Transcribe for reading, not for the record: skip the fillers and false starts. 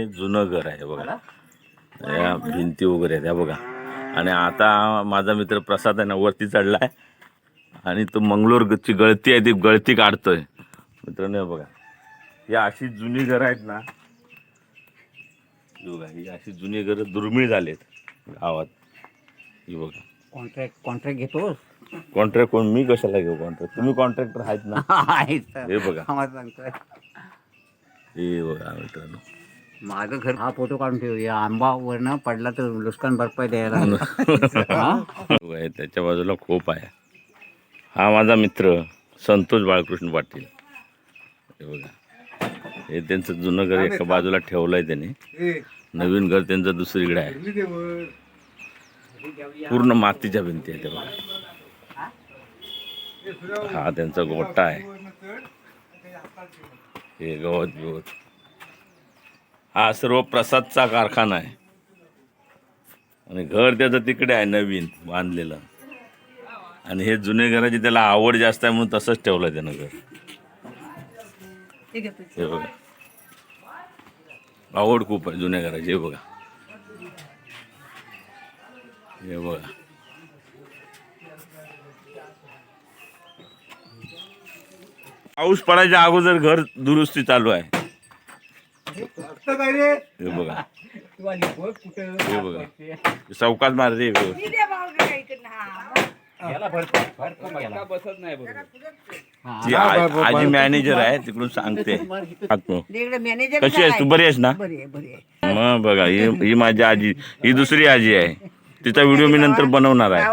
हे जुनं घर आहे बघा, या भिंती वगैरे आहेत बघा. आणि आता माझा मित्र प्रसाद आहे ना वरती चढलाय आणि तो मंगलोरची गळती आहे ती गळती काढतोय. मित्रांनो बघा, ही अशी जुनी घरं आहेत ना, बघा ही अशी जुनी घरं दुर्मिळ झालेत गावात. ही बघा, कॉन्ट्रॅक्ट घेतोस? कॉन्ट्रॅक्ट कोण? मी कशाला घेऊ कॉन्ट्रॅक्ट? तुम्ही कॉन्ट्रॅक्टर आहेत ना. हे बघा, हे बघा मित्रांनो, माझं घर. हा फोटो काढून ठेव, या आंबा वरनं पडला तर नुकसान भरपाई द्यायला. बघा, त्याच्या बाजूला खोप आहे. हा माझा मित्र संतोष बाळकृष्ण पाटील. हे बघा, हे त्यांचं जुनं घर एका बाजूला ठेवलंय त्याने. नवीन घर त्यांचं दुसरीकडे आहे. पूर्ण मातीच्या भिंती आहे ते बघा. हा त्यांचा गोठा आहे. हे गवत हा सर्व प्रसादचा कारखाना आहे. आणि घर त्याचं तिकडे आहे नवीन बांधलेलं. आणि हे जुने घराची त्याला आवड जास्त आहे म्हणून तसंच ठेवलंय त्यानं घर. हे बघा, आवड खूप आहे जुन्या घराची. हे बघा, हे बघा, पाऊस पडायच्या अगोदर घर दुरुस्ती चालू आहे. हे बघा, हे बघा, चौकात मार रे. ती आजी मॅनेजर आहे तिकडून सांगते. कशी आहेस तू? बरी आहेस ना? मग बघा, ही माझी आजी, ही दुसरी आजी आहे. तिचा व्हिडिओ मी नंतर बनवणार आहे.